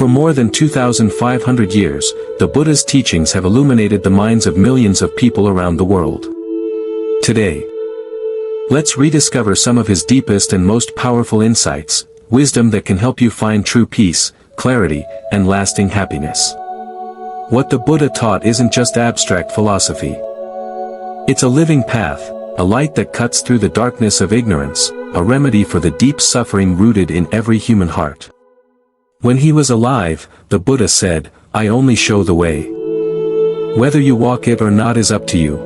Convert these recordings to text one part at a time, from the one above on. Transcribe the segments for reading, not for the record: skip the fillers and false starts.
For more than 2,500 years, the Buddha's teachings have illuminated the minds of millions of people around the world. Today, let's rediscover some of his deepest and most powerful insights, wisdom that can help you find true peace, clarity, and lasting happiness. What the Buddha taught isn't just abstract philosophy. It's a living path, a light that cuts through the darkness of ignorance, a remedy for the deep suffering rooted in every human heart. When he was alive, the Buddha said, "I only show the way. Whether you walk it or not is up to you."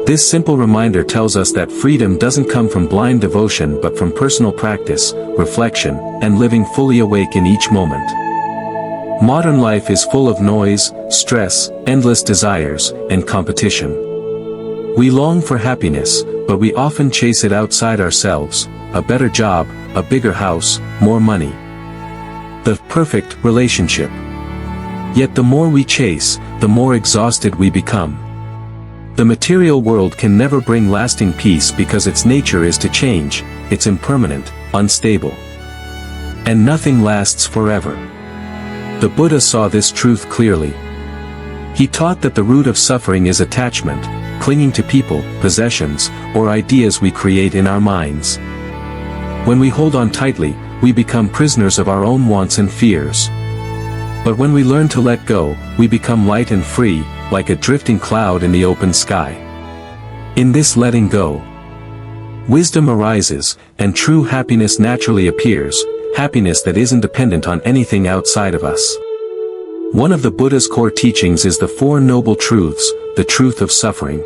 This simple reminder tells us that freedom doesn't come from blind devotion but from personal practice, reflection, and living fully awake in each moment. Modern life is full of noise, stress, endless desires, and competition. We long for happiness, but we often chase it outside ourselves: a better job, a bigger house, more money. The perfect relationship. Yet the more we chase, the more exhausted we become. The material world can never bring lasting peace because its nature is to change, it's impermanent, unstable. And nothing lasts forever. The Buddha saw this truth clearly. He taught that the root of suffering is attachment, clinging to people, possessions, or ideas we create in our minds. When we hold on tightly, we become prisoners of our own wants and fears. But when we learn to let go, we become light and free, like a drifting cloud in the open sky. In this letting go, wisdom arises, and true happiness naturally appears, happiness that isn't dependent on anything outside of us. One of the Buddha's core teachings is the Four Noble Truths, the truth of suffering.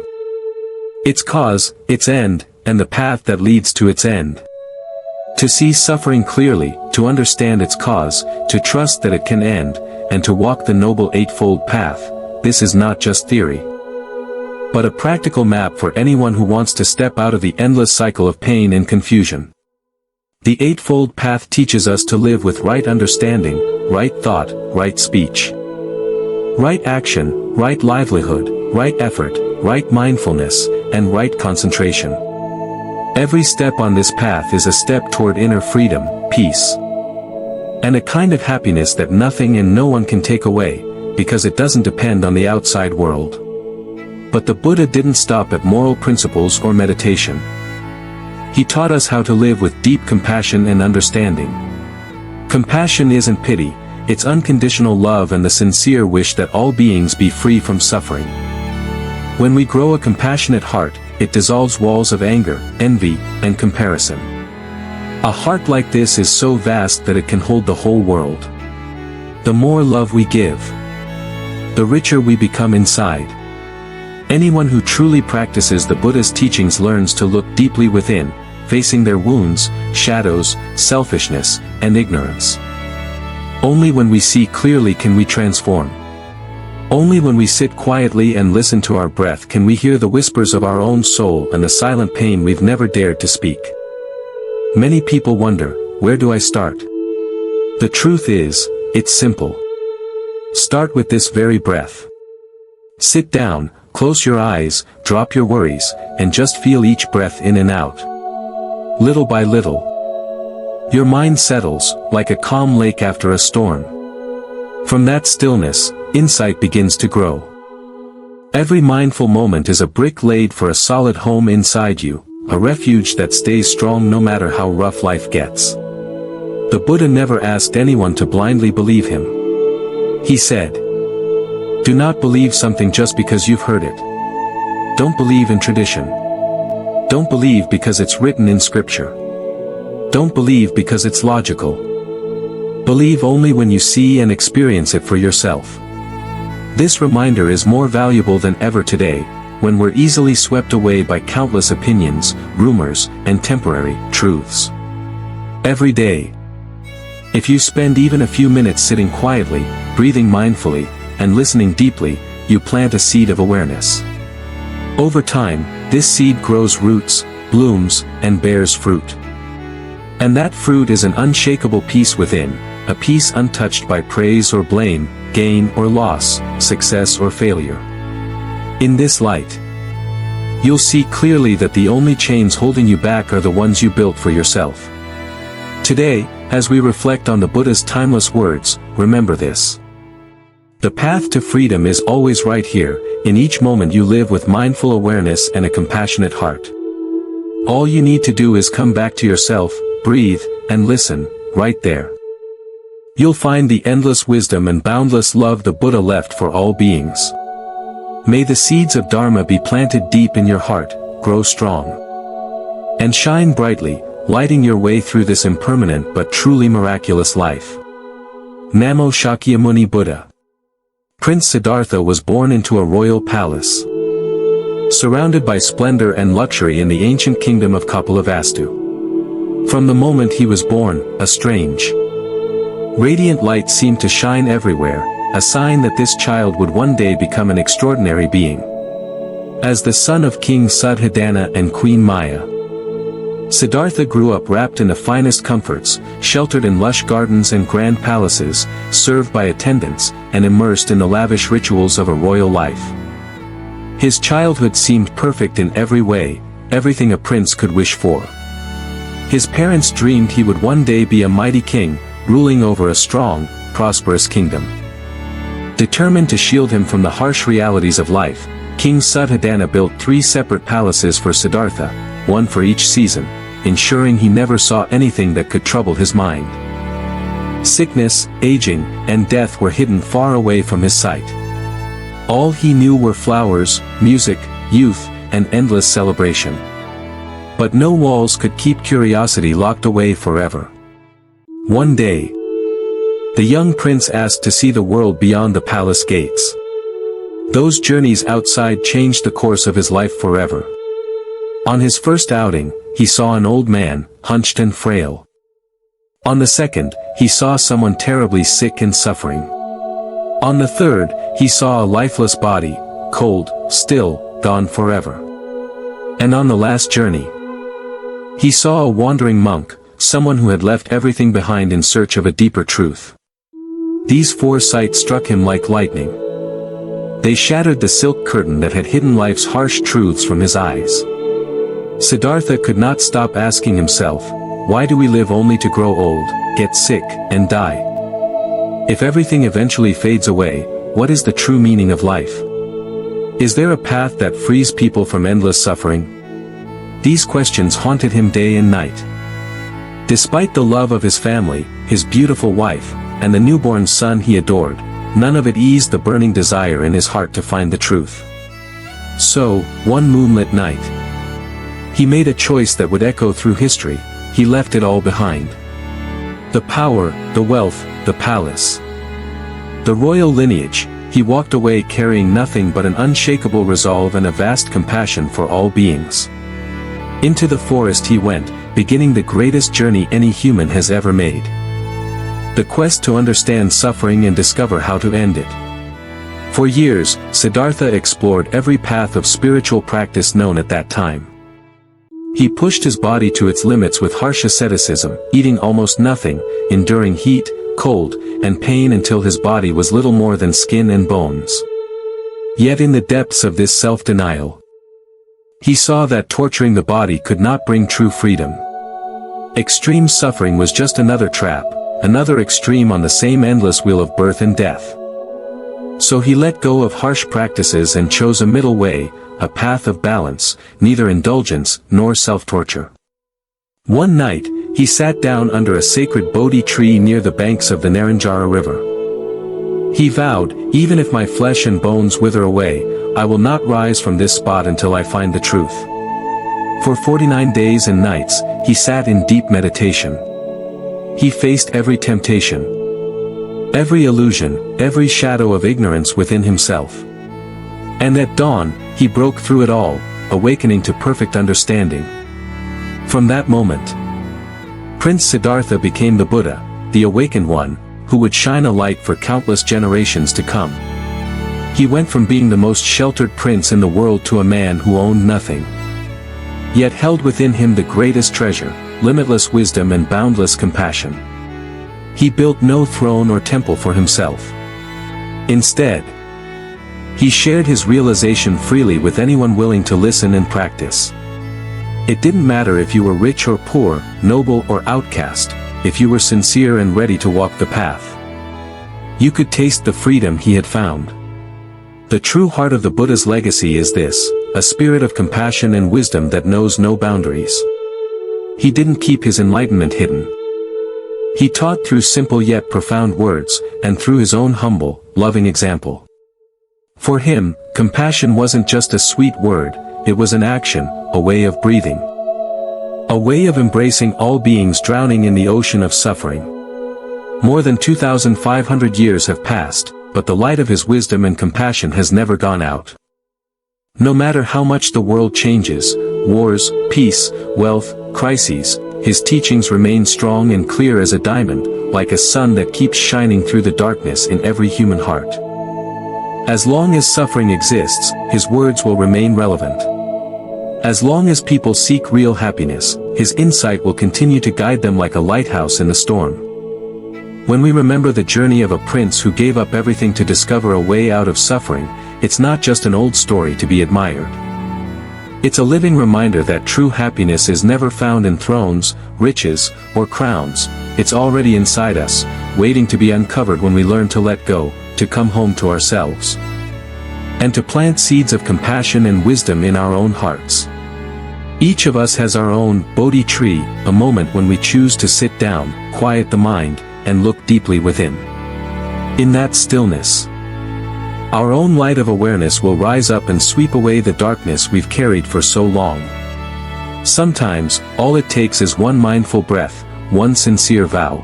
Its cause, its end, and the path that leads to its end. To see suffering clearly, to understand its cause, to trust that it can end, and to walk the Noble Eightfold Path, this is not just theory, but a practical map for anyone who wants to step out of the endless cycle of pain and confusion. The Eightfold Path teaches us to live with right understanding, right thought, right speech, right action, right livelihood, right effort, right mindfulness, and right concentration. Every step on this path is a step toward inner freedom, peace, and a kind of happiness that nothing and no one can take away, because it doesn't depend on the outside world. But the Buddha didn't stop at moral principles or meditation. He taught us how to live with deep compassion and understanding. Compassion isn't pity, it's unconditional love and the sincere wish that all beings be free from suffering. When we grow a compassionate heart, it dissolves walls of anger, envy, and comparison. A heart like this is so vast that it can hold the whole world. The more love we give, the richer we become inside. Anyone who truly practices the Buddha's teachings learns to look deeply within, facing their wounds, shadows, selfishness, and ignorance. Only when we see clearly can we transform. Only when we sit quietly and listen to our breath can we hear the whispers of our own soul and the silent pain we've never dared to speak. Many people wonder, where do I start? The truth is, it's simple. Start with this very breath. Sit down, close your eyes, drop your worries, and just feel each breath in and out. Little by little, your mind settles, like a calm lake after a storm. From that stillness, insight begins to grow. Every mindful moment is a brick laid for a solid home inside you, a refuge that stays strong no matter how rough life gets. The Buddha never asked anyone to blindly believe him. He said, "Do not believe something just because you've heard it. Don't believe in tradition. Don't believe because it's written in scripture. Don't believe because it's logical. Believe only when you see and experience it for yourself." This reminder is more valuable than ever today, when we're easily swept away by countless opinions, rumors, and temporary truths. Every day, if you spend even a few minutes sitting quietly, breathing mindfully, and listening deeply, you plant a seed of awareness. Over time, this seed grows roots, blooms, and bears fruit. And that fruit is an unshakable peace within, a peace untouched by praise or blame, gain or loss, success or failure. In this light, you'll see clearly that the only chains holding you back are the ones you built for yourself. Today, as we reflect on the Buddha's timeless words, remember this. The path to freedom is always right here, in each moment you live with mindful awareness and a compassionate heart. All you need to do is come back to yourself, breathe, and listen, right there. You'll find the endless wisdom and boundless love the Buddha left for all beings. May the seeds of Dharma be planted deep in your heart, grow strong, and shine brightly, lighting your way through this impermanent but truly miraculous life. Namo Shakyamuni Buddha. Prince Siddhartha was born into a royal palace, surrounded by splendor and luxury in the ancient kingdom of Kapilavastu. From the moment he was born, a strange, radiant light seemed to shine everywhere, a sign that this child would one day become an extraordinary being. As the son of King Suddhodana and Queen Maya, Siddhartha grew up wrapped in the finest comforts, sheltered in lush gardens and grand palaces, served by attendants, and immersed in the lavish rituals of a royal life. His childhood seemed perfect in every way, everything a prince could wish for. His parents dreamed he would one day be a mighty king, ruling over a strong, prosperous kingdom. Determined to shield him from the harsh realities of life, King Suddhodana built 3 separate palaces for Siddhartha, one for each season, ensuring he never saw anything that could trouble his mind. Sickness, aging, and death were hidden far away from his sight. All he knew were flowers, music, youth, and endless celebration. But no walls could keep curiosity locked away forever. One day, the young prince asked to see the world beyond the palace gates. Those journeys outside changed the course of his life forever. On his first outing, he saw an old man, hunched and frail. On the second, he saw someone terribly sick and suffering. On the third, he saw a lifeless body, cold, still, gone forever. And on the last journey, he saw a wandering monk, someone who had left everything behind in search of a deeper truth. These 4 sights struck him like lightning. They shattered the silk curtain that had hidden life's harsh truths from his eyes. Siddhartha could not stop asking himself, why do we live only to grow old, get sick, and die? If everything eventually fades away, what is the true meaning of life? Is there a path that frees people from endless suffering? These questions haunted him day and night. Despite the love of his family, his beautiful wife, and the newborn son he adored, none of it eased the burning desire in his heart to find the truth. So, one moonlit night, he made a choice that would echo through history. He left it all behind. The power, the wealth, the palace, the royal lineage. He walked away carrying nothing but an unshakable resolve and a vast compassion for all beings. Into the forest he went, beginning the greatest journey any human has ever made. The quest to understand suffering and discover how to end it. For years, Siddhartha explored every path of spiritual practice known at that time. He pushed his body to its limits with harsh asceticism, eating almost nothing, enduring heat, cold, and pain until his body was little more than skin and bones. Yet in the depths of this self-denial, he saw that torturing the body could not bring true freedom. Extreme suffering was just another trap, another extreme on the same endless wheel of birth and death. So he let go of harsh practices and chose a middle way, a path of balance, neither indulgence nor self-torture. One night, he sat down under a sacred Bodhi tree near the banks of the Naranjara River. He vowed, even if my flesh and bones wither away, I will not rise from this spot until I find the truth. For 49 days and nights, he sat in deep meditation. He faced every temptation, every illusion, every shadow of ignorance within himself. And at dawn, he broke through it all, awakening to perfect understanding. From that moment, Prince Siddhartha became the Buddha, the awakened one, who would shine a light for countless generations to come. He went from being the most sheltered prince in the world to a man who owned nothing, yet held within him the greatest treasure, limitless wisdom and boundless compassion. He built no throne or temple for himself. Instead, he shared his realization freely with anyone willing to listen and practice. It didn't matter if you were rich or poor, noble or outcast, if you were sincere and ready to walk the path. You could taste the freedom he had found. The true heart of the Buddha's legacy is this, a spirit of compassion and wisdom that knows no boundaries. He didn't keep his enlightenment hidden. He taught through simple yet profound words, and through his own humble, loving example. For him, compassion wasn't just a sweet word, it was an action, a way of breathing. A way of embracing all beings drowning in the ocean of suffering. More than 2,500 years have passed, but the light of his wisdom and compassion has never gone out. No matter how much the world changes, wars, peace, wealth, crises, his teachings remain strong and clear as a diamond, like a sun that keeps shining through the darkness in every human heart. As long as suffering exists, his words will remain relevant. As long as people seek real happiness, his insight will continue to guide them like a lighthouse in the storm. When we remember the journey of a prince who gave up everything to discover a way out of suffering, it's not just an old story to be admired. It's a living reminder that true happiness is never found in thrones, riches, or crowns. It's already inside us, waiting to be uncovered when we learn to let go, to come home to ourselves. And to plant seeds of compassion and wisdom in our own hearts. Each of us has our own Bodhi tree, a moment when we choose to sit down, quiet the mind, and look deeply within. In that stillness, our own light of awareness will rise up and sweep away the darkness we've carried for so long. Sometimes, all it takes is one mindful breath, one sincere vow.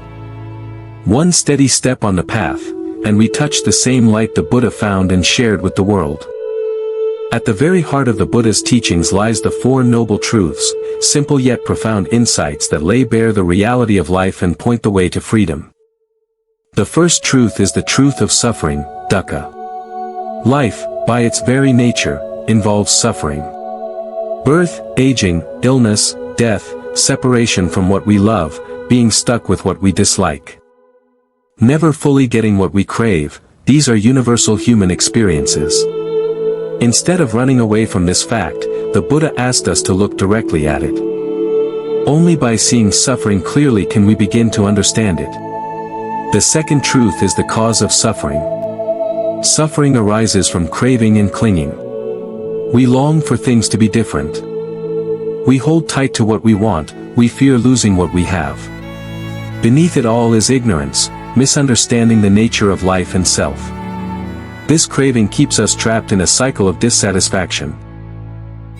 One steady step on the path, and we touch the same light the Buddha found and shared with the world. At the very heart of the Buddha's teachings lies the Four Noble Truths, simple yet profound insights that lay bare the reality of life and point the way to freedom. The first truth is the truth of suffering, dukkha. Life, by its very nature, involves suffering. Birth, aging, illness, death, separation from what we love, being stuck with what we dislike. Never fully getting what we crave, these are universal human experiences. Instead of running away from this fact, the Buddha asked us to look directly at it. Only by seeing suffering clearly can we begin to understand it. The second truth is the cause of suffering. Suffering arises from craving and clinging. We long for things to be different. We hold tight to what we want, we fear losing what we have. Beneath it all is ignorance, misunderstanding the nature of life and self. This craving keeps us trapped in a cycle of dissatisfaction.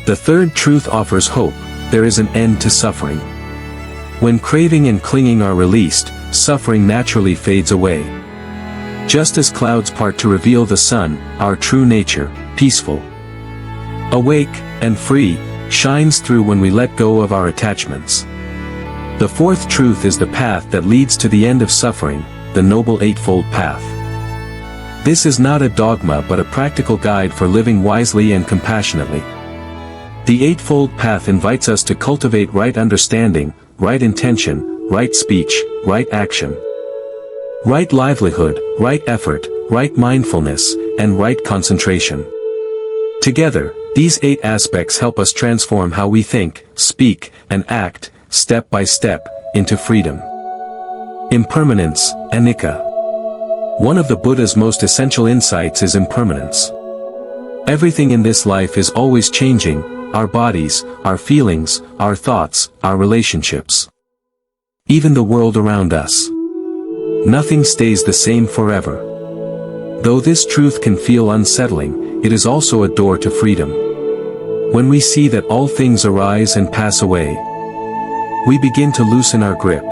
The third truth offers hope, there is an end to suffering. When craving and clinging are released, suffering naturally fades away. Just as clouds part to reveal the sun, our true nature, peaceful, awake, and free, shines through when we let go of our attachments. The fourth truth is the path that leads to the end of suffering, the Noble Eightfold Path. This is not a dogma but a practical guide for living wisely and compassionately. The Eightfold Path invites us to cultivate right understanding, right intention, right speech, right action. Right livelihood, right effort, right mindfulness, and right concentration. Together, these 8 aspects help us transform how we think, speak, and act, step by step, into freedom. Impermanence, anicca. One of the Buddha's most essential insights is impermanence. Everything in this life is always changing, our bodies, our feelings, our thoughts, our relationships. Even the world around us. Nothing stays the same forever. Though this truth can feel unsettling, it is also a door to freedom. When we see that all things arise and pass away, we begin to loosen our grip.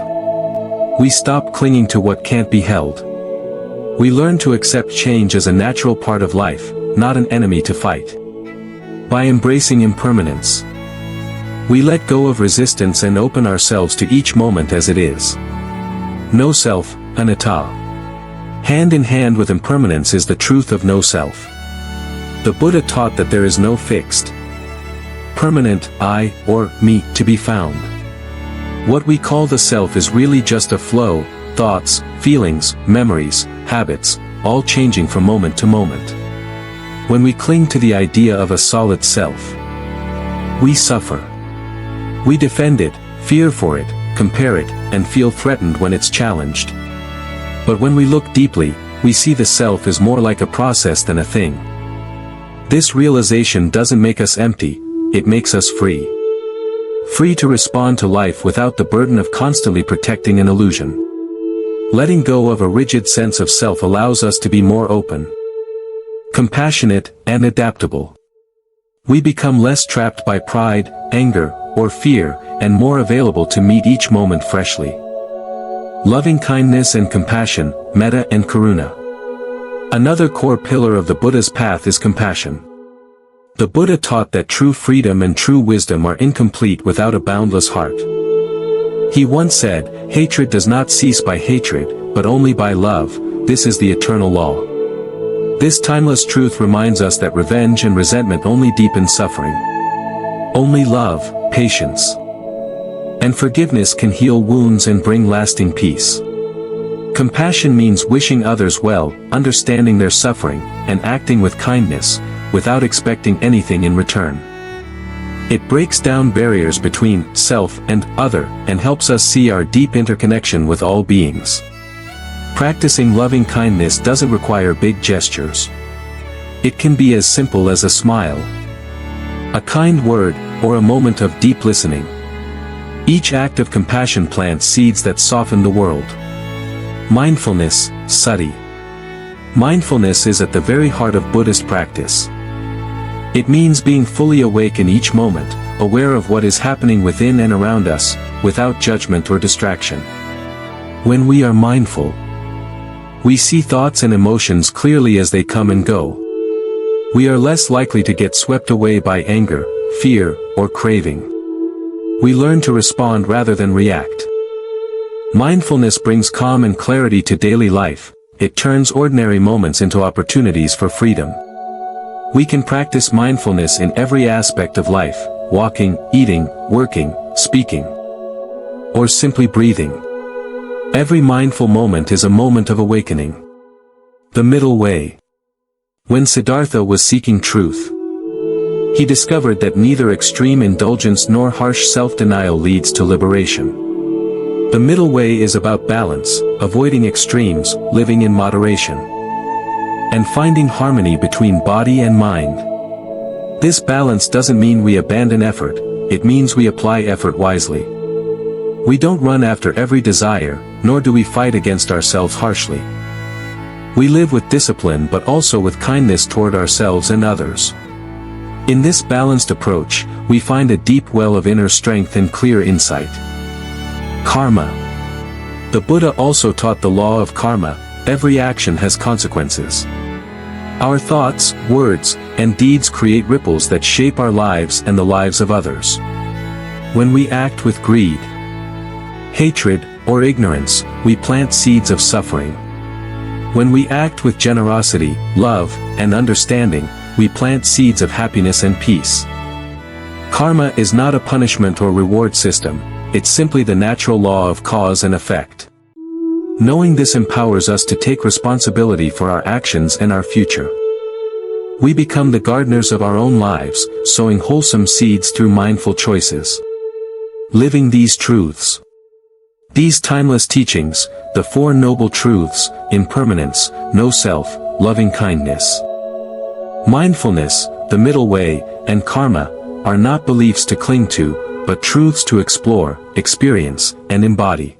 We stop clinging to what can't be held. We learn to accept change as a natural part of life, not an enemy to fight. By embracing impermanence, we let go of resistance and open ourselves to each moment as it is. No self, anatta. Hand in hand with impermanence is the truth of no self. The Buddha taught that there is no fixed, permanent I or me to be found. What we call the self is really just a flow, thoughts, feelings, memories, habits, all changing from moment to moment. When we cling to the idea of a solid self, we suffer. We defend it, fear for it, compare it, and feel threatened when it's challenged. But when we look deeply, we see the self is more like a process than a thing. This realization doesn't make us empty, it makes us free. Free to respond to life without the burden of constantly protecting an illusion. Letting go of a rigid sense of self allows us to be more open, compassionate, and adaptable. We become less trapped by pride, anger, or fear, and more available to meet each moment freshly. Loving kindness and compassion, metta and karuna. Another core pillar of the Buddha's path is compassion. The Buddha taught that true freedom and true wisdom are incomplete without a boundless heart. He once said, "Hatred does not cease by hatred, but only by love, this is the eternal law." This timeless truth reminds us that revenge and resentment only deepen suffering. Only love, patience, and forgiveness can heal wounds and bring lasting peace. Compassion means wishing others well, understanding their suffering, and acting with kindness, without expecting anything in return. It breaks down barriers between self and other, and helps us see our deep interconnection with all beings. Practicing loving kindness doesn't require big gestures. It can be as simple as a smile, a kind word, or a moment of deep listening. Each act of compassion plants seeds that soften the world. Mindfulness, sati. Mindfulness is at the very heart of Buddhist practice. It means being fully awake in each moment, aware of what is happening within and around us, without judgment or distraction. When we are mindful, we see thoughts and emotions clearly as they come and go. We are less likely to get swept away by anger, fear, or craving. We learn to respond rather than react. Mindfulness brings calm and clarity to daily life. It turns ordinary moments into opportunities for freedom. We can practice mindfulness in every aspect of life, walking, eating, working, speaking, or simply breathing. Every mindful moment is a moment of awakening. The middle way. When Siddhartha was seeking truth, he discovered that neither extreme indulgence nor harsh self-denial leads to liberation. The middle way is about balance, avoiding extremes, living in moderation, and finding harmony between body and mind. This balance doesn't mean we abandon effort, it means we apply effort wisely. We don't run after every desire, nor do we fight against ourselves harshly. We live with discipline but also with kindness toward ourselves and others. In this balanced approach, we find a deep well of inner strength and clear insight. Karma. The Buddha also taught the law of karma. Every action has consequences. Our thoughts, words, and deeds create ripples that shape our lives and the lives of others. When we act with greed, hatred, or ignorance, we plant seeds of suffering. When we act with generosity, love, and understanding, we plant seeds of happiness and peace. Karma is not a punishment or reward system, it's simply the natural law of cause and effect. Knowing this empowers us to take responsibility for our actions and our future. We become the gardeners of our own lives, sowing wholesome seeds through mindful choices. Living these truths. These timeless teachings, the Four Noble Truths, impermanence, no self, loving kindness, mindfulness, the middle way, and karma, are not beliefs to cling to, but truths to explore, experience, and embody.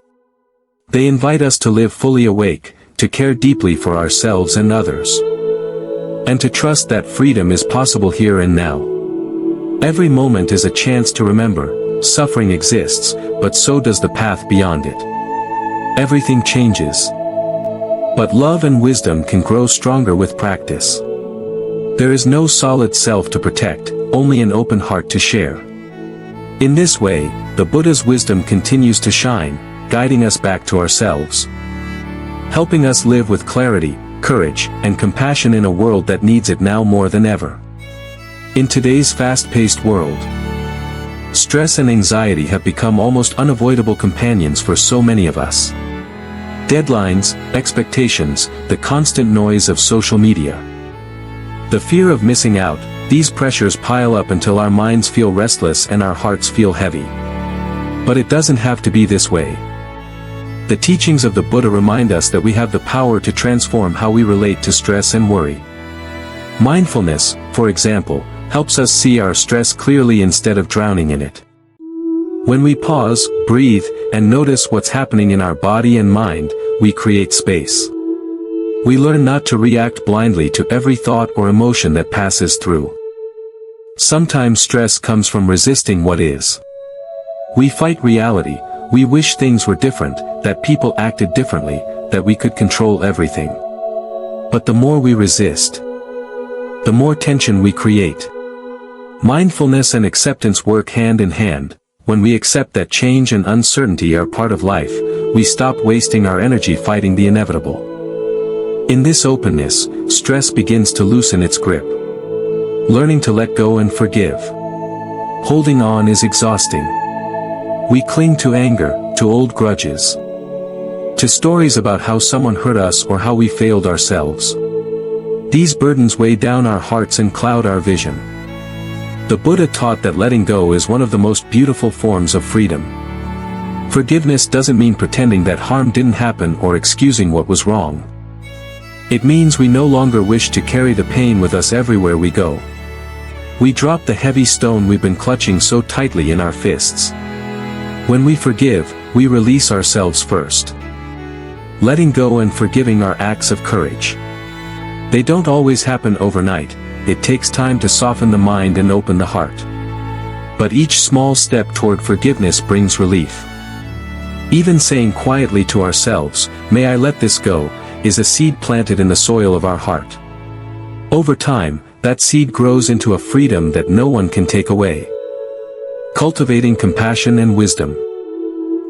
They invite us to live fully awake, to care deeply for ourselves and others, and to trust that freedom is possible here and now. Every moment is a chance to remember, suffering exists, but so does the path beyond it. Everything changes, but love and wisdom can grow stronger with practice. There is no solid self to protect, only an open heart to share. In this way, the Buddha's wisdom continues to shine, guiding us back to ourselves, helping us live with clarity, courage, and compassion in a world that needs it now more than ever. In today's fast-paced world, stress and anxiety have become almost unavoidable companions for so many of us. Deadlines, expectations, the constant noise of social media, the fear of missing out, these pressures pile up until our minds feel restless and our hearts feel heavy. But it doesn't have to be this way. The teachings of the Buddha remind us that we have the power to transform how we relate to stress and worry. Mindfulness, for example, helps us see our stress clearly instead of drowning in it. When we pause, breathe, and notice what's happening in our body and mind, we create space. We learn not to react blindly to every thought or emotion that passes through. Sometimes stress comes from resisting what is. We fight reality. We wish things were different, that people acted differently, that we could control everything. But the more we resist, the more tension we create. Mindfulness and acceptance work hand in hand. When we accept that change and uncertainty are part of life, we stop wasting our energy fighting the inevitable. In this openness, stress begins to loosen its grip. Learning to let go and forgive. Holding on is exhausting. We cling to anger, to old grudges, to stories about how someone hurt us or how we failed ourselves. These burdens weigh down our hearts and cloud our vision. The Buddha taught that letting go is one of the most beautiful forms of freedom. Forgiveness doesn't mean pretending that harm didn't happen or excusing what was wrong. It means we no longer wish to carry the pain with us everywhere we go. We drop the heavy stone we've been clutching so tightly in our fists. When we forgive, we release ourselves first. Letting go and forgiving are acts of courage. They don't always happen overnight. It takes time to soften the mind and open the heart. But each small step toward forgiveness brings relief. Even saying quietly to ourselves, "May I let this go," is a seed planted in the soil of our heart. Over time, that seed grows into a freedom that no one can take away. Cultivating compassion and wisdom.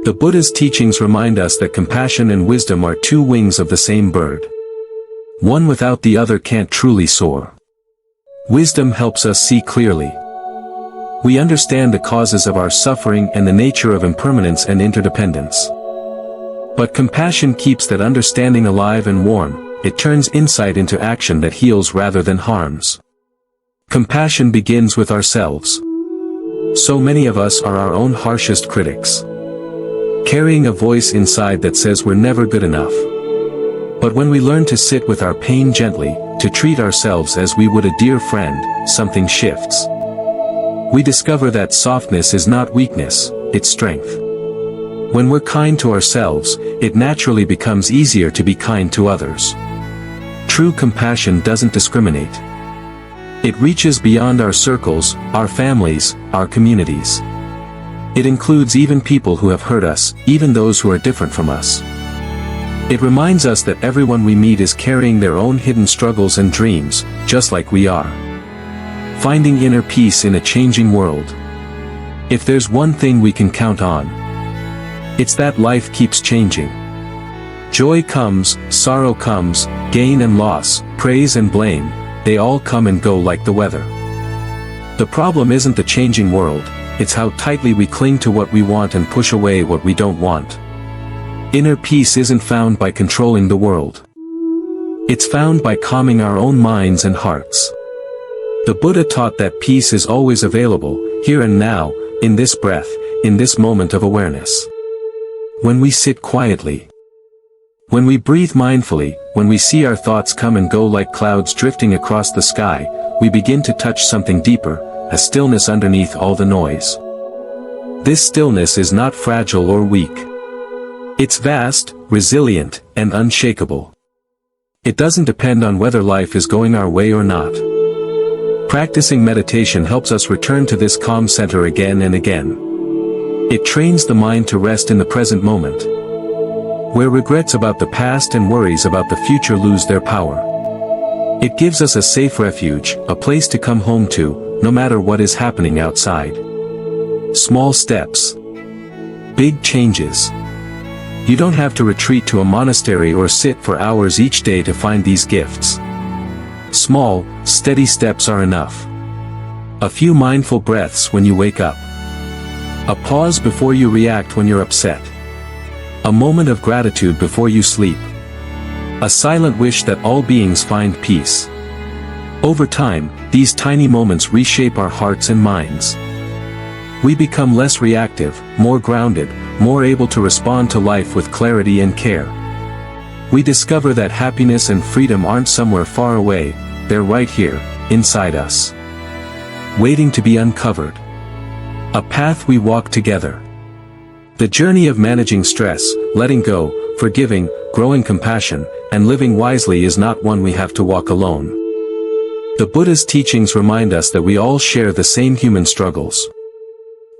The Buddha's teachings remind us that compassion and wisdom are two wings of the same bird. One without the other can't truly soar. Wisdom helps us see clearly. We understand the causes of our suffering and the nature of impermanence and interdependence. But compassion keeps that understanding alive and warm. It turns insight into action that heals rather than harms. Compassion begins with ourselves. So many of us are our own harshest critics, carrying a voice inside that says we're never good enough. But when we learn to sit with our pain gently, to treat ourselves as we would a dear friend, something shifts. We discover that softness is not weakness, it's strength. When we're kind to ourselves, it naturally becomes easier to be kind to others. True compassion doesn't discriminate. It reaches beyond our circles, our families, our communities. It includes even people who have hurt us, even those who are different from us. It reminds us that everyone we meet is carrying their own hidden struggles and dreams, just like we are. Finding inner peace in a changing world. If there's one thing we can count on, it's that life keeps changing. Joy comes, sorrow comes, gain and loss, praise and blame, they all come and go like the weather. The problem isn't the changing world, it's how tightly we cling to what we want and push away what we don't want. Inner peace isn't found by controlling the world. It's found by calming our own minds and hearts. The Buddha taught that peace is always available, here and now, in this breath, in this moment of awareness. When we sit quietly, when we breathe mindfully, when we see our thoughts come and go like clouds drifting across the sky, we begin to touch something deeper, a stillness underneath all the noise. This stillness is not fragile or weak. It's vast, resilient, and unshakable. It doesn't depend on whether life is going our way or not. Practicing meditation helps us return to this calm center again and again. It trains the mind to rest in the present moment, where regrets about the past and worries about the future lose their power. It gives us a safe refuge, a place to come home to, no matter what is happening outside. Small steps. Big changes. You don't have to retreat to a monastery or sit for hours each day to find these gifts. Small, steady steps are enough. A few mindful breaths when you wake up. A pause before you react when you're upset. A moment of gratitude before you sleep. A silent wish that all beings find peace. Over time, these tiny moments reshape our hearts and minds. We become less reactive, more grounded, more able to respond to life with clarity and care. We discover that happiness and freedom aren't somewhere far away, they're right here, inside us, waiting to be uncovered. A path we walk together. The journey of managing stress, letting go, forgiving, growing compassion, and living wisely is not one we have to walk alone. The Buddha's teachings remind us that we all share the same human struggles.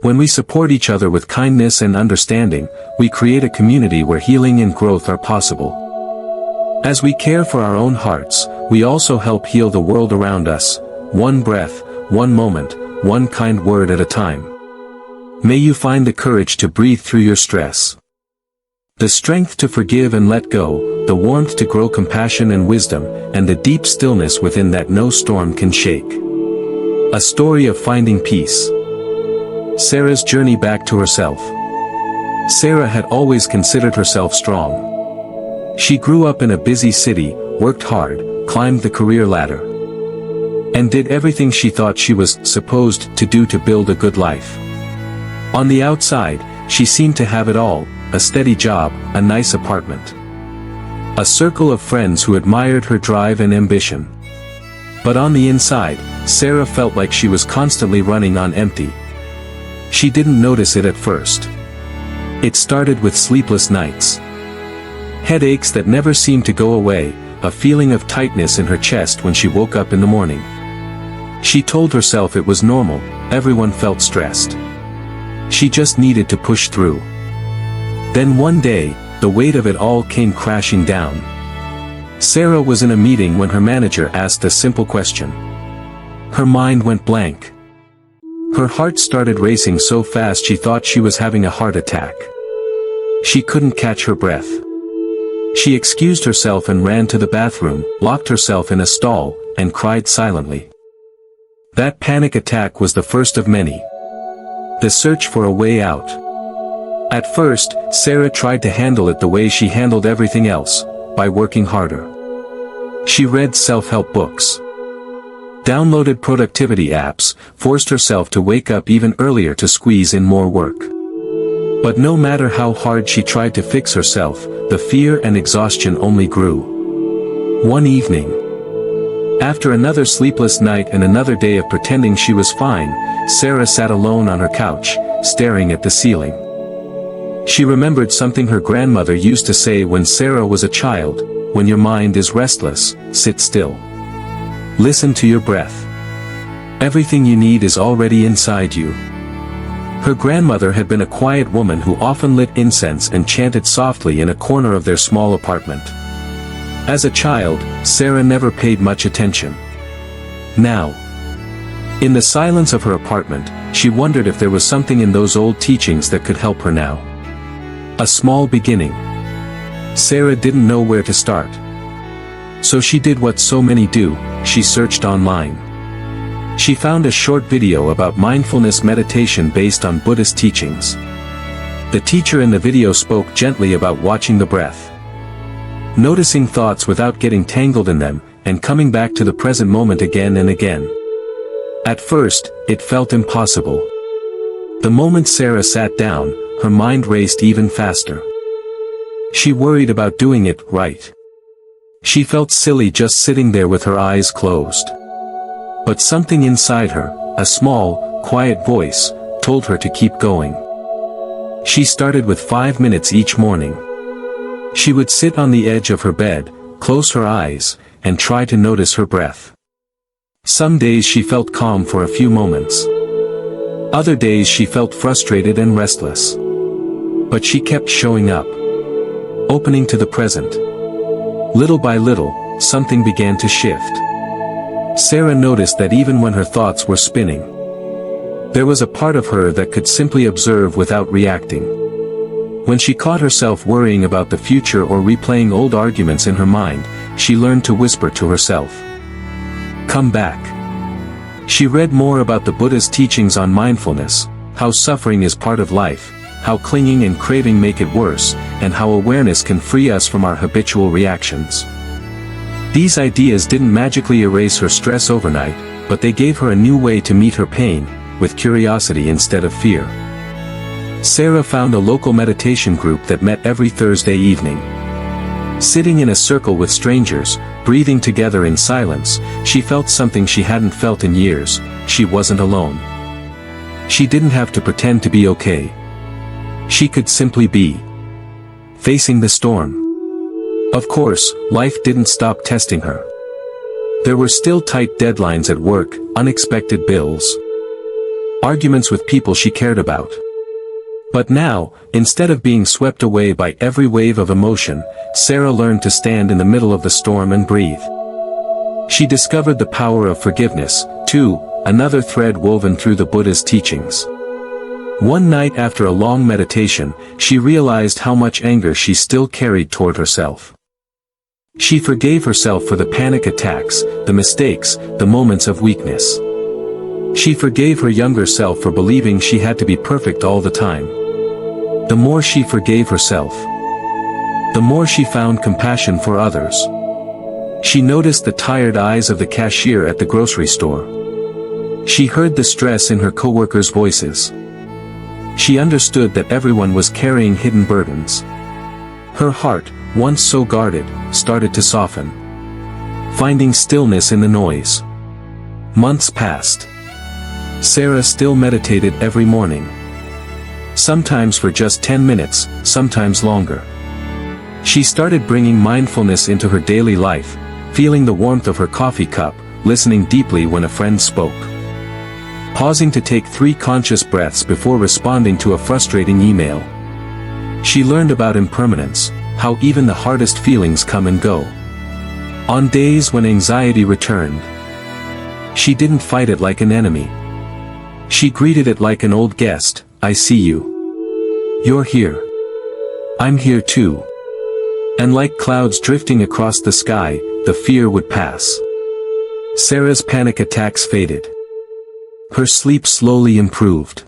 When we support each other with kindness and understanding, we create a community where healing and growth are possible. As we care for our own hearts, we also help heal the world around us, one breath, one moment, one kind word at a time. May you find the courage to breathe through your stress, the strength to forgive and let go, the warmth to grow compassion and wisdom, and the deep stillness within that no storm can shake. A story of finding peace. Sarah's journey back to herself. Sarah had always considered herself strong. She grew up in a busy city, worked hard, climbed the career ladder, and did everything she thought she was supposed to do to build a good life. On the outside, she seemed to have it all, a steady job, a nice apartment, a circle of friends who admired her drive and ambition. But on the inside, Sarah felt like she was constantly running on empty. She didn't notice it at first. It started with sleepless nights, headaches that never seemed to go away, a feeling of tightness in her chest when she woke up in the morning. She told herself it was normal, everyone felt stressed. She just needed to push through. Then one day, the weight of it all came crashing down. Sarah was in a meeting when her manager asked a simple question. Her mind went blank. Her heart started racing so fast she thought she was having a heart attack. She couldn't catch her breath. She excused herself and ran to the bathroom, locked herself in a stall, and cried silently. That panic attack was the first of many. The search for a way out. At first, Sarah tried to handle it the way she handled everything else, by working harder. She read self-help books, downloaded productivity apps, forced herself to wake up even earlier to squeeze in more work. But no matter how hard she tried to fix herself, the fear and exhaustion only grew. One evening, after another sleepless night and another day of pretending she was fine, Sarah sat alone on her couch, staring at the ceiling. She remembered something her grandmother used to say when Sarah was a child: when your mind is restless, sit still. Listen to your breath. Everything you need is already inside you. Her grandmother had been a quiet woman who often lit incense and chanted softly in a corner of their small apartment. As a child, Sarah never paid much attention. Now, in the silence of her apartment, she wondered if there was something in those old teachings that could help her now. A small beginning. Sarah didn't know where to start. So she did what so many do, she searched online. She found a short video about mindfulness meditation based on Buddhist teachings. The teacher in the video spoke gently about watching the breath, noticing thoughts without getting tangled in them, and coming back to the present moment again and again. At first, it felt impossible. The moment Sarah sat down, her mind raced even faster. She worried about doing it right. She felt silly just sitting there with her eyes closed. But something inside her, a small, quiet voice, told her to keep going. She started with 5 minutes each morning. She would sit on the edge of her bed, close her eyes, and try to notice her breath. Some days she felt calm for a few moments. Other days she felt frustrated and restless. But she kept showing up, opening to the present. Little by little, something began to shift. Sarah noticed that even when her thoughts were spinning, there was a part of her that could simply observe without reacting. When she caught herself worrying about the future or replaying old arguments in her mind, she learned to whisper to herself, "Come back." She read more about the Buddha's teachings on mindfulness, how suffering is part of life, how clinging and craving make it worse, and how awareness can free us from our habitual reactions. These ideas didn't magically erase her stress overnight, but they gave her a new way to meet her pain, with curiosity instead of fear. Sarah found a local meditation group that met every Thursday evening. Sitting in a circle with strangers, breathing together in silence, she felt something she hadn't felt in years. She wasn't alone. She didn't have to pretend to be okay. She could simply be. Facing the storm. Of course, life didn't stop testing her. There were still tight deadlines at work, unexpected bills, arguments with people she cared about. But now, instead of being swept away by every wave of emotion, Sarah learned to stand in the middle of the storm and breathe. She discovered the power of forgiveness, too, another thread woven through the Buddha's teachings. One night after a long meditation, she realized how much anger she still carried toward herself. She forgave herself for the panic attacks, the mistakes, the moments of weakness. She forgave her younger self for believing she had to be perfect all the time. The more she forgave herself, the more she found compassion for others. She noticed the tired eyes of the cashier at the grocery store. She heard the stress in her coworkers' voices. She understood that everyone was carrying hidden burdens. Her heart, once so guarded, started to soften, finding stillness in the noise. Months passed. Sarah still meditated every morning. Sometimes for just 10 minutes, sometimes longer. She started bringing mindfulness into her daily life, feeling the warmth of her coffee cup, listening deeply when a friend spoke, pausing to take 3 conscious breaths before responding to a frustrating email. She learned about impermanence, how even the hardest feelings come and go. On days when anxiety returned, she didn't fight it like an enemy. She greeted it like an old guest. I see you. You're here. I'm here too. And like clouds drifting across the sky, the fear would pass. Sarah's panic attacks faded. Her sleep slowly improved.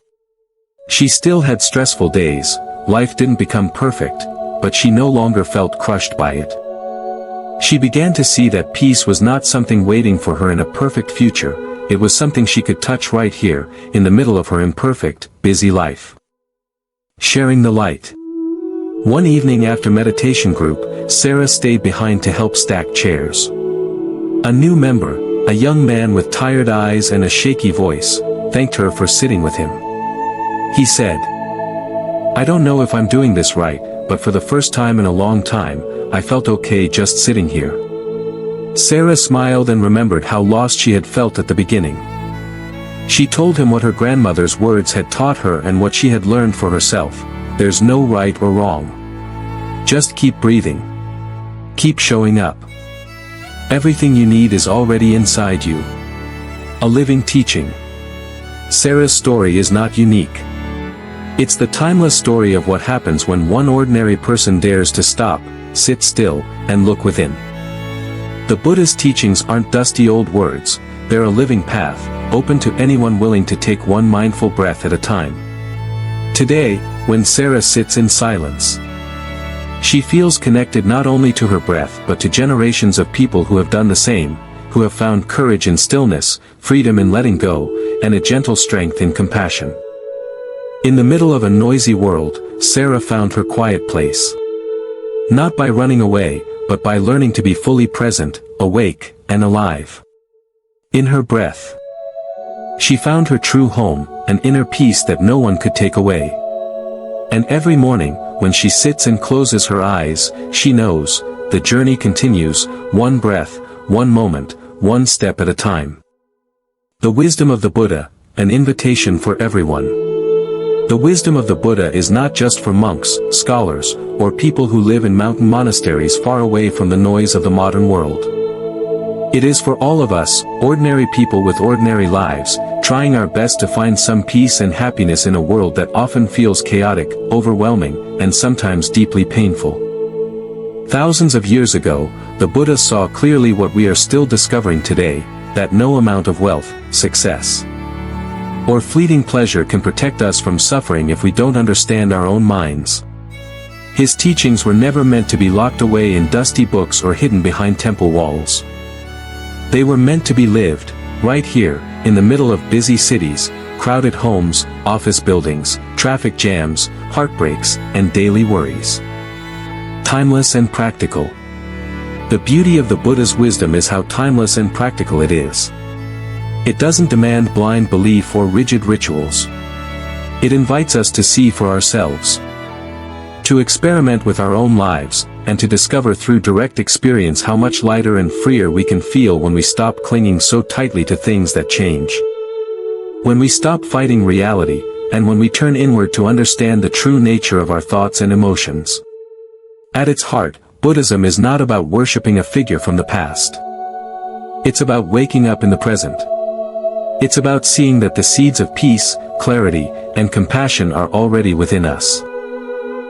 She still had stressful days, life didn't become perfect, but she no longer felt crushed by it. She began to see that peace was not something waiting for her in a perfect future. It was something she could touch right here, in the middle of her imperfect, busy life. Sharing the light. One evening after meditation group, Sarah stayed behind to help stack chairs. A new member, a young man with tired eyes and a shaky voice, thanked her for sitting with him. He said, "I don't know if I'm doing this right, but for the first time in a long time, I felt okay just sitting here." Sarah smiled and remembered how lost she had felt at the beginning. She told him what her grandmother's words had taught her and what she had learned for herself. There's no right or wrong. Just keep breathing. Keep showing up. Everything you need is already inside you. A living teaching. Sarah's story is not unique. It's the timeless story of what happens when one ordinary person dares to stop, sit still, and look within. The Buddhist teachings aren't dusty old words, they're a living path, open to anyone willing to take one mindful breath at a time. Today, when Sarah sits in silence, she feels connected not only to her breath but to generations of people who have done the same, who have found courage in stillness, freedom in letting go, and a gentle strength in compassion. In the middle of a noisy world, Sarah found her quiet place. Not by running away, but by learning to be fully present, awake, and alive. In her breath, she found her true home, an inner peace that no one could take away. And every morning, when she sits and closes her eyes, she knows, the journey continues, one breath, one moment, one step at a time. The wisdom of the Buddha, an invitation for everyone. The wisdom of the Buddha is not just for monks, scholars, or people who live in mountain monasteries far away from the noise of the modern world. It is for all of us, ordinary people with ordinary lives, trying our best to find some peace and happiness in a world that often feels chaotic, overwhelming, and sometimes deeply painful. Thousands of years ago, the Buddha saw clearly what we are still discovering today, that no amount of wealth, success, or fleeting pleasure can protect us from suffering if we don't understand our own minds. His teachings were never meant to be locked away in dusty books or hidden behind temple walls. They were meant to be lived, right here, in the middle of busy cities, crowded homes, office buildings, traffic jams, heartbreaks, and daily worries. Timeless and practical. The beauty of the Buddha's wisdom is how timeless and practical it is. It doesn't demand blind belief or rigid rituals. It invites us to see for ourselves, to experiment with our own lives, and to discover through direct experience how much lighter and freer we can feel when we stop clinging so tightly to things that change. When we stop fighting reality, and when we turn inward to understand the true nature of our thoughts and emotions. At its heart, Buddhism is not about worshipping a figure from the past. It's about waking up in the present. It's about seeing that the seeds of peace, clarity, and compassion are already within us.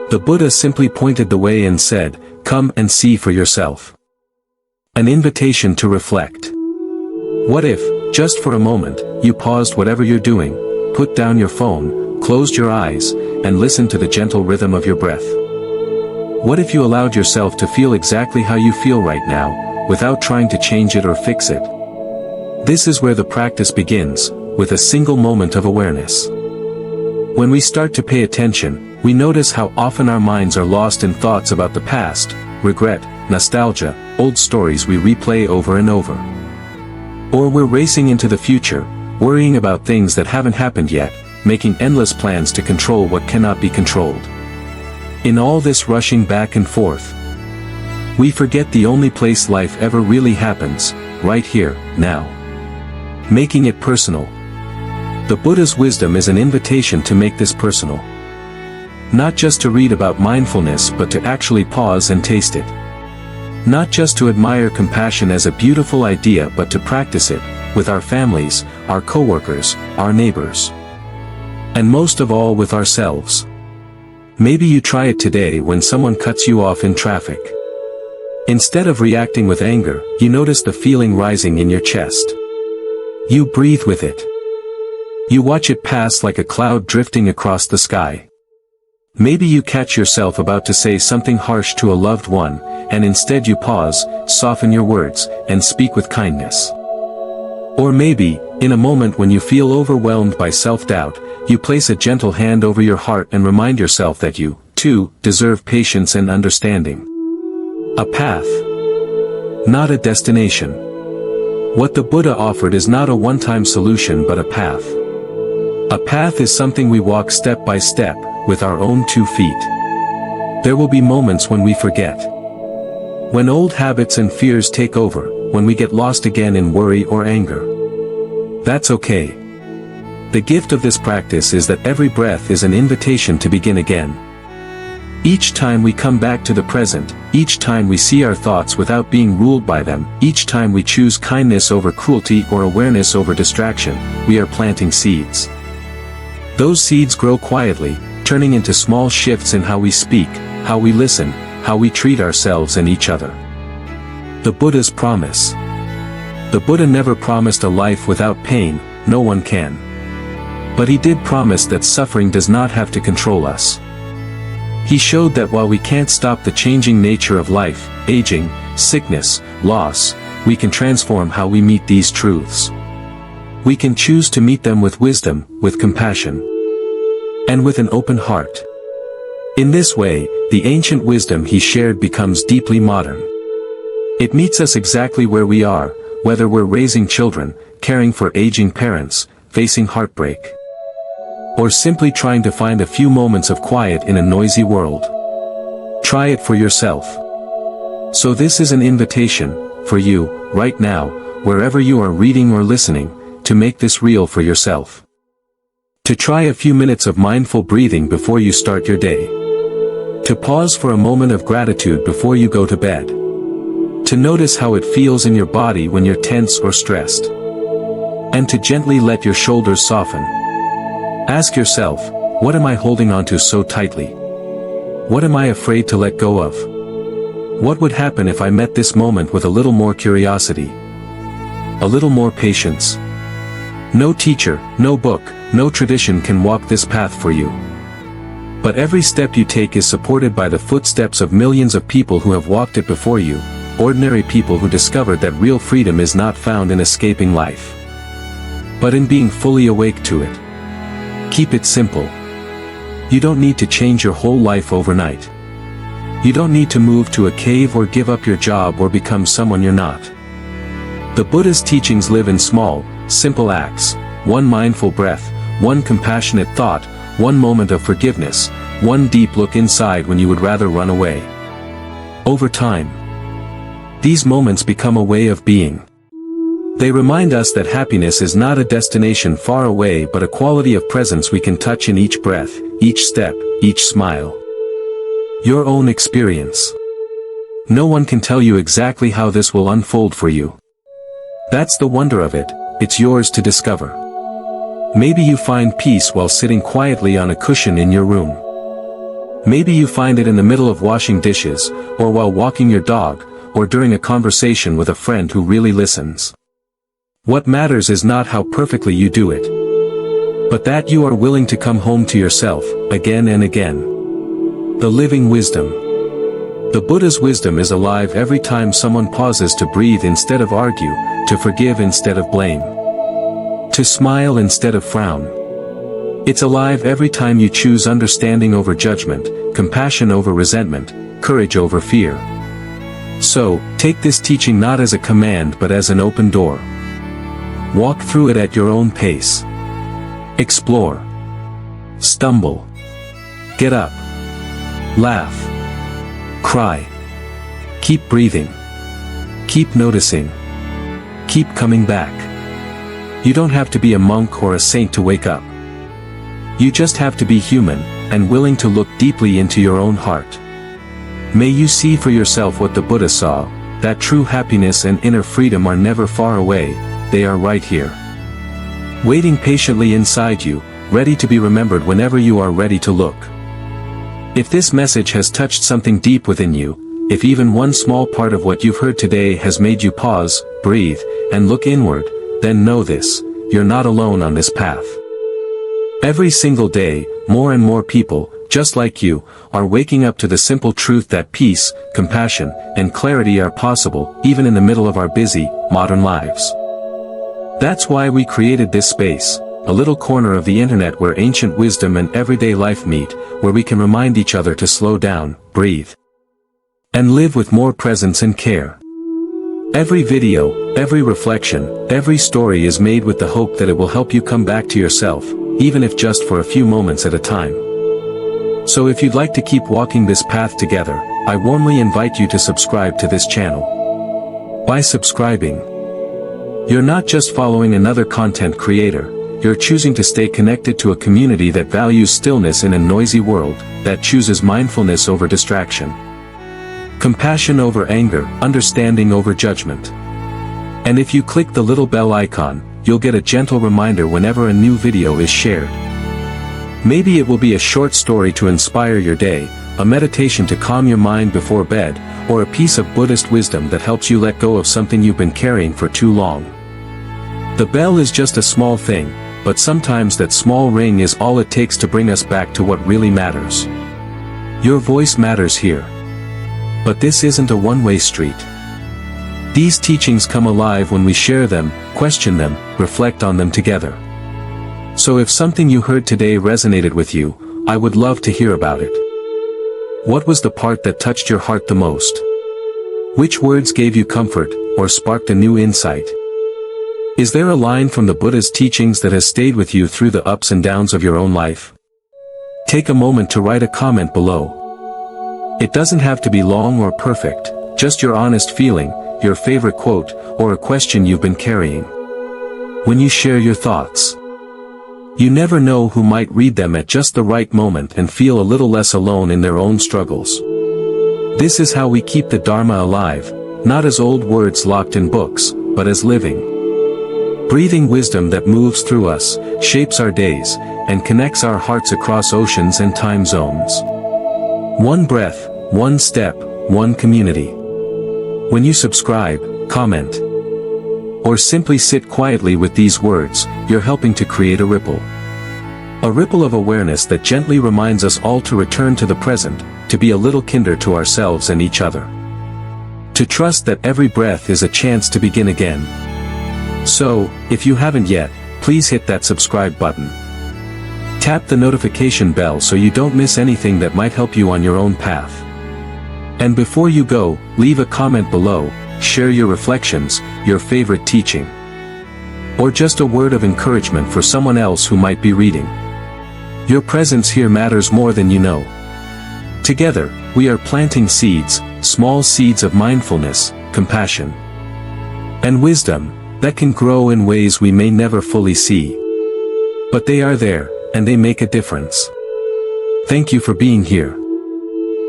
The Buddha simply pointed the way and said, "Come and see for yourself." An invitation to reflect. What if, just for a moment, you paused whatever you're doing, put down your phone, closed your eyes, and listened to the gentle rhythm of your breath? What if you allowed yourself to feel exactly how you feel right now, without trying to change it or fix it? This is where the practice begins, with a single moment of awareness. When we start to pay attention, we notice how often our minds are lost in thoughts about the past, regret, nostalgia, old stories we replay over and over. Or we're racing into the future, worrying about things that haven't happened yet, making endless plans to control what cannot be controlled. In all this rushing back and forth, we forget the only place life ever really happens, right here, now. Making it personal. The Buddha's wisdom is an invitation to make this personal. Not just to read about mindfulness but to actually pause and taste it. Not just to admire compassion as a beautiful idea but to practice it, with our families, our coworkers, our neighbors. And most of all with ourselves. Maybe you try it today when someone cuts you off in traffic. Instead of reacting with anger, you notice the feeling rising in your chest. You breathe with it. You watch it pass like a cloud drifting across the sky. Maybe you catch yourself about to say something harsh to a loved one, and instead you pause, soften your words, and speak with kindness. Or maybe, in a moment when you feel overwhelmed by self-doubt, you place a gentle hand over your heart and remind yourself that you, too, deserve patience and understanding. A path. Not a destination. What the Buddha offered is not a one-time solution but a path. A path is something we walk step by step, with our own 2 feet. There will be moments when we forget. When old habits and fears take over, when we get lost again in worry or anger. That's okay. The gift of this practice is that every breath is an invitation to begin again. Each time we come back to the present, each time we see our thoughts without being ruled by them, each time we choose kindness over cruelty or awareness over distraction, we are planting seeds. Those seeds grow quietly, turning into small shifts in how we speak, how we listen, how we treat ourselves and each other. The Buddha's promise. The Buddha never promised a life without pain, no one can. But he did promise that suffering does not have to control us. He showed that while we can't stop the changing nature of life, aging, sickness, loss, we can transform how we meet these truths. We can choose to meet them with wisdom, with compassion, and with an open heart. In this way, the ancient wisdom he shared becomes deeply modern. It meets us exactly where we are, whether we're raising children, caring for aging parents, facing heartbreak, or simply trying to find a few moments of quiet in a noisy world. Try it for yourself. So this is an invitation, for you, right now, wherever you are reading or listening, to make this real for yourself. To try a few minutes of mindful breathing before you start your day. To pause for a moment of gratitude before you go to bed. To notice how it feels in your body when you're tense or stressed. And to gently let your shoulders soften. Ask yourself, what am I holding onto so tightly? What am I afraid to let go of? What would happen if I met this moment with a little more curiosity? A little more patience? No teacher, no book, no tradition can walk this path for you. But every step you take is supported by the footsteps of millions of people who have walked it before you, ordinary people who discovered that real freedom is not found in escaping life, but in being fully awake to it. Keep it simple. You don't need to change your whole life overnight. You don't need to move to a cave or give up your job or become someone you're not. The Buddha's teachings live in small, simple acts: one mindful breath, one compassionate thought, one moment of forgiveness, one deep look inside when you would rather run away. Over time, these moments become a way of being. They remind us that happiness is not a destination far away but a quality of presence we can touch in each breath, each step, each smile. Your own experience. No one can tell you exactly how this will unfold for you. That's the wonder of it, it's yours to discover. Maybe you find peace while sitting quietly on a cushion in your room. Maybe you find it in the middle of washing dishes, or while walking your dog, or during a conversation with a friend who really listens. What matters is not how perfectly you do it, but that you are willing to come home to yourself, again and again. The living wisdom. The Buddha's wisdom is alive every time someone pauses to breathe instead of argue, to forgive instead of blame, to smile instead of frown. It's alive every time you choose understanding over judgment, compassion over resentment, courage over fear. So, take this teaching not as a command but as an open door. Walk through it at your own pace. Explore. Stumble. Get up. Laugh. Cry. Keep breathing. Keep noticing. Keep coming back. You don't have to be a monk or a saint to wake up. You just have to be human, and willing to look deeply into your own heart. May you see for yourself what the Buddha saw, that true happiness and inner freedom are never far away, they are right here. Waiting patiently inside you, ready to be remembered whenever you are ready to look. If this message has touched something deep within you, if even one small part of what you've heard today has made you pause, breathe, and look inward, then know this: you're not alone on this path. Every single day, more and more people, just like you, are waking up to the simple truth that peace, compassion, and clarity are possible, even in the middle of our busy, modern lives. That's why we created this space, a little corner of the internet where ancient wisdom and everyday life meet, where we can remind each other to slow down, breathe, and live with more presence and care. Every video, every reflection, every story is made with the hope that it will help you come back to yourself, even if just for a few moments at a time. So if you'd like to keep walking this path together, I warmly invite you to subscribe to this channel. By subscribing, you're not just following another content creator, you're choosing to stay connected to a community that values stillness in a noisy world, that chooses mindfulness over distraction, compassion over anger, understanding over judgment. And if you click the little bell icon, you'll get a gentle reminder whenever a new video is shared. Maybe it will be a short story to inspire your day, a meditation to calm your mind before bed, or a piece of Buddhist wisdom that helps you let go of something you've been carrying for too long. The bell is just a small thing, but sometimes that small ring is all it takes to bring us back to what really matters. Your voice matters here. But this isn't a one-way street. These teachings come alive when we share them, question them, reflect on them together. So if something you heard today resonated with you, I would love to hear about it. What was the part that touched your heart the most? Which words gave you comfort, or sparked a new insight? Is there a line from the Buddha's teachings that has stayed with you through the ups and downs of your own life? Take a moment to write a comment below. It doesn't have to be long or perfect, just your honest feeling, your favorite quote, or a question you've been carrying. When you share your thoughts, you never know who might read them at just the right moment and feel a little less alone in their own struggles. This is how we keep the Dharma alive, not as old words locked in books, but as living, breathing wisdom that moves through us, shapes our days, and connects our hearts across oceans and time zones. One breath, one step, one community. When you subscribe, comment, or simply sit quietly with these words, you're helping to create a ripple. A ripple of awareness that gently reminds us all to return to the present, to be a little kinder to ourselves and each other. To trust that every breath is a chance to begin again. So, if you haven't yet, please hit that subscribe button. Tap the notification bell so you don't miss anything that might help you on your own path. And before you go, leave a comment below, share your reflections, your favorite teaching, or just a word of encouragement for someone else who might be reading. Your presence here matters more than you know. Together, we are planting seeds, small seeds of mindfulness, compassion, and wisdom, that can grow in ways we may never fully see. But they are there, and they make a difference. Thank you for being here.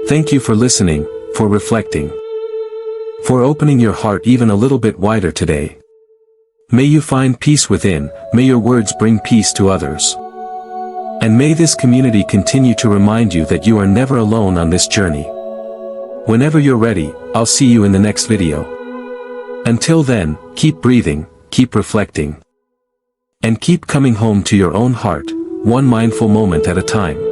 Thank you for listening, for reflecting, for opening your heart even a little bit wider today. May you find peace within, may your words bring peace to others. And may this community continue to remind you that you are never alone on this journey. Whenever you're ready, I'll see you in the next video. Until then, keep breathing, keep reflecting, and keep coming home to your own heart, one mindful moment at a time.